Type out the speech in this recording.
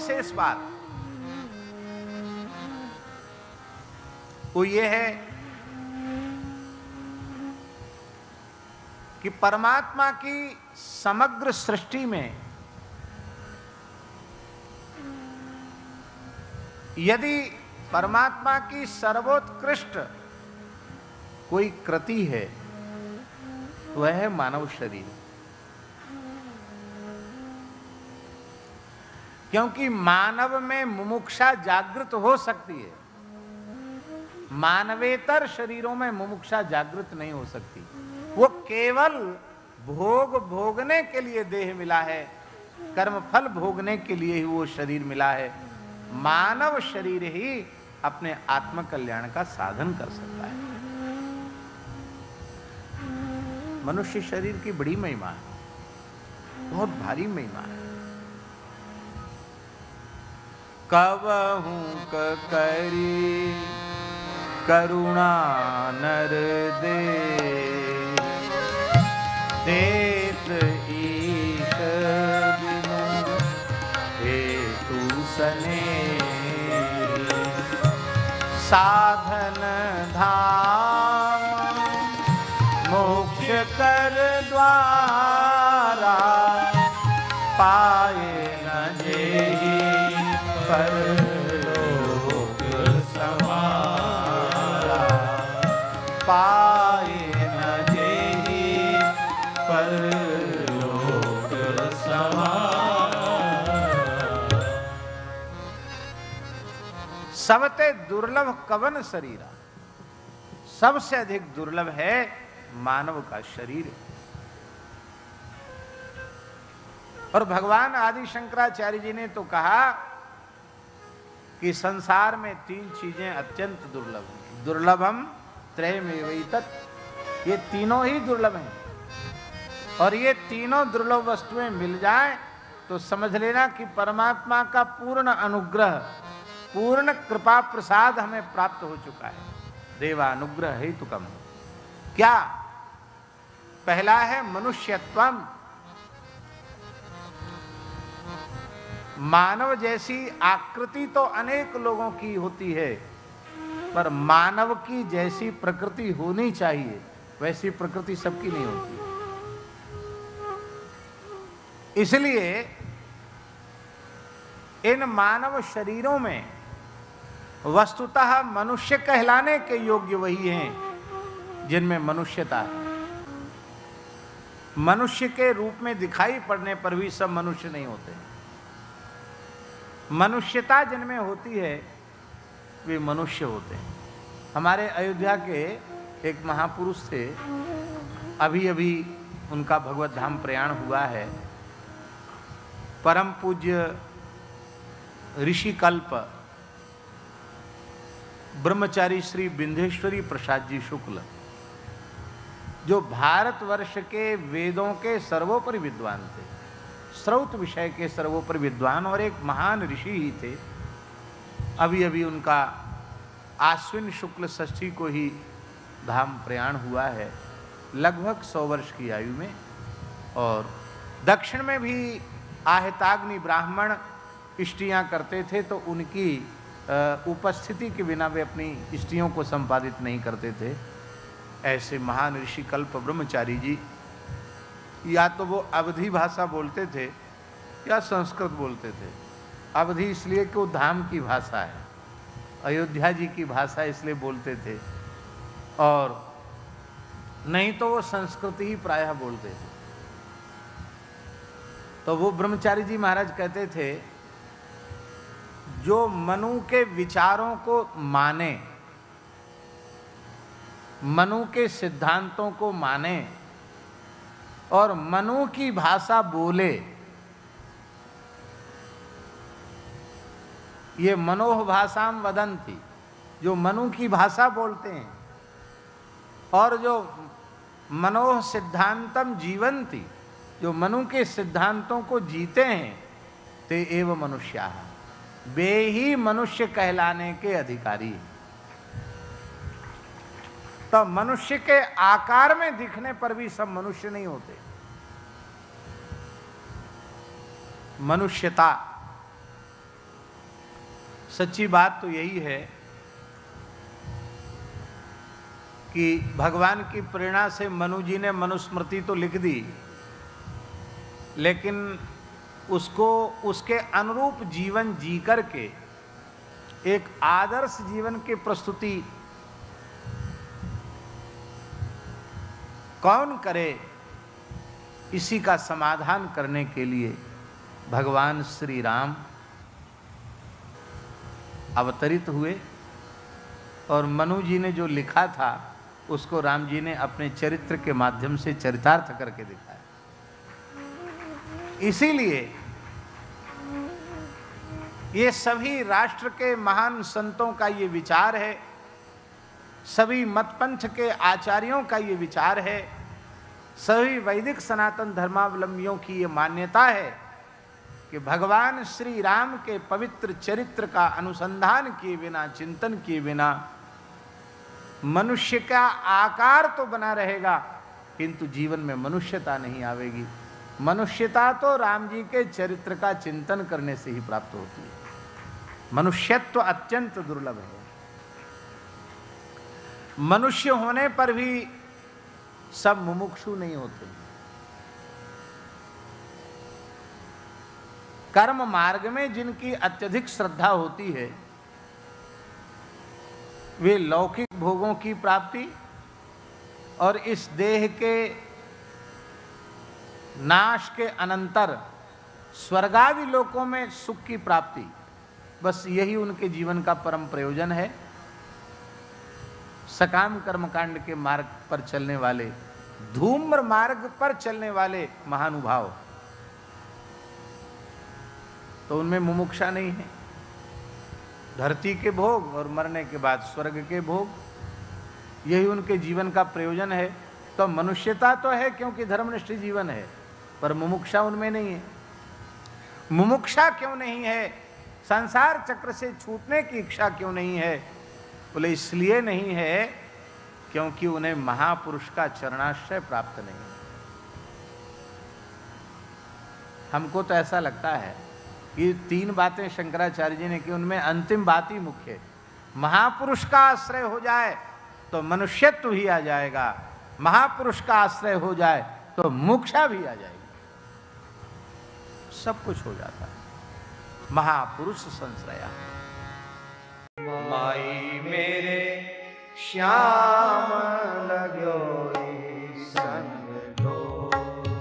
विशेष बात वो ये है कि परमात्मा की समग्र सृष्टि में यदि परमात्मा की सर्वोत्कृष्ट कोई कृति है वह है मानव शरीर। क्योंकि मानव में मुमुक्षा जागृत हो सकती है, मानवेतर शरीरों में मुमुक्षा जागृत नहीं हो सकती। वो केवल भोग भोगने के लिए देह मिला है, कर्म फल भोगने के लिए ही वो शरीर मिला है। मानव शरीर ही अपने आत्म कल्याण का साधन कर सकता है। मनुष्य शरीर की बड़ी महिमा है, बहुत भारी महिमा है। कवहू करी करुणा नर दे देत ईश बिनु हेतु सने साधन धाम मोक्ष कर द्वारा पाए न जेहि परलोक समारा पाए न जेहि परलोक समारा। सबते दुर्लभ कवन शरीरा, सबसे अधिक दुर्लभ है मानव का शरीर। और भगवान आदि शंकराचार्य जी ने तो कहा कि संसार में तीन चीजें अत्यंत दुर्लभ हैं। दुर्लभम त्रयमेवैतत्, ये तीनों ही दुर्लभ हैं। और ये तीनों दुर्लभ वस्तुएं मिल जाएं तो समझ लेना कि परमात्मा का पूर्ण अनुग्रह, पूर्ण कृपा प्रसाद हमें प्राप्त हो चुका है। देवानुग्रह हेतुकम। क्या? पहला है मनुष्यत्वम। मानव जैसी आकृति तो अनेक लोगों की होती है, पर मानव की जैसी प्रकृति होनी चाहिए वैसी प्रकृति सबकी नहीं होती। इसलिए इन मानव शरीरों में वस्तुतः मनुष्य कहलाने के योग्य वही हैं जिनमें मनुष्यता है। मनुष्य के रूप में दिखाई पड़ने पर भी सब मनुष्य नहीं होते। मनुष्यता जिनमें होती है वे मनुष्य होते हैं। हमारे अयोध्या के एक महापुरुष थे, अभी अभी उनका भगवत धाम प्रयाण हुआ है। परम पूज्य ऋषि कल्प ब्रह्मचारी श्री विंध्येश्वरी प्रसाद जी शुक्ल, जो भारतवर्ष के वेदों के सर्वोपरि विद्वान थे, श्रौत विषय के सर्वोपरि विद्वान और एक महान ऋषि ही थे। अभी अभी उनका आश्विन शुक्ल षष्ठी को ही धाम प्रयाण हुआ है, लगभग 100 वर्ष की आयु में। और दक्षिण में भी आहताग्नि ब्राह्मण इष्टियाँ करते थे, तो उनकी उपस्थिति के बिना वे अपनी इष्टियों को संपादित नहीं करते थे। ऐसे महान ऋषि कल्प ब्रह्मचारी जी या तो वो अवधी भाषा बोलते थे या संस्कृत बोलते थे। अवधी इसलिए कि वो धाम की भाषा है, अयोध्या जी की भाषा इसलिए बोलते थे, और नहीं तो वो संस्कृत ही प्रायः बोलते थे। तो वो ब्रह्मचारी जी महाराज कहते थे, जो मनु के विचारों को माने, मनु के सिद्धांतों को माने और मनु की भाषा बोले, ये मनोह भाषाम वदंती, जो मनु की भाषा बोलते हैं और जो मनोह सिद्धांतम जीवंती, जो मनु के सिद्धांतों को जीते हैं, ते एव मनुष्या, वे ही मनुष्य कहलाने के अधिकारी। तो मनुष्य के आकार में दिखने पर भी सब मनुष्य नहीं होते। सच्ची बात तो यही है कि भगवान की प्रेरणा से मनु जी ने मनुस्मृति तो लिख दी, लेकिन उसको उसके अनुरूप जीवन जी करके एक आदर्श जीवन की प्रस्तुति कौन करे, इसी का समाधान करने के लिए भगवान श्री राम अवतरित हुए और मनु जी ने जो लिखा था उसको राम जी ने अपने चरित्र के माध्यम से चरितार्थ करके दिखाया। इसीलिए ये सभी राष्ट्र के महान संतों का ये विचार है, सभी मतपंथ के आचार्यों का ये विचार है, सभी वैदिक सनातन धर्मावलंबियों की ये मान्यता है कि भगवान श्री राम के पवित्र चरित्र का अनुसंधान किए बिना, चिंतन किए बिना मनुष्य का आकार तो बना रहेगा किंतु जीवन में मनुष्यता नहीं आवेगी। मनुष्यता तो राम जी के चरित्र का चिंतन करने से ही प्राप्त होती है। मनुष्यत्व अत्यंत दुर्लभ है। मनुष्य होने पर भी सब मुमुक्षु नहीं होते। कर्म मार्ग में जिनकी अत्यधिक श्रद्धा होती है वे लौकिक भोगों की प्राप्ति और इस देह के नाश के अनंतर स्वर्गादि लोकों में सुख की प्राप्ति, बस यही उनके जीवन का परम प्रयोजन है। सकाम कर्मकांड के मार्ग पर चलने वाले, धूम्र मार्ग पर चलने वाले महानुभाव तो उनमें मुमुक्षा नहीं है। धरती के भोग और मरने के बाद स्वर्ग के भोग, यही उनके जीवन का प्रयोजन है। तो मनुष्यता तो है क्योंकि धर्मनिष्ठ जीवन है, पर मुमुक्षा उनमें नहीं है। मुमुक्षा क्यों नहीं है, संसार चक्र से छूटने की इच्छा क्यों नहीं है? बोले इसलिए नहीं है क्योंकि उन्हें महापुरुष का चरणाश्रय प्राप्त नहीं है। हमको तो ऐसा लगता है ये तीन बातें शंकराचार्य जी ने की, उनमें अंतिम बात ही मुख्य है। महापुरुष का आश्रय हो जाए तो मनुष्यत्व भी आ जाएगा, महापुरुष का आश्रय हो जाए तो मोक्षा भी आ जाएगी, सब कुछ हो जाता है। महापुरुष संश्रया। माई मेरे श्याम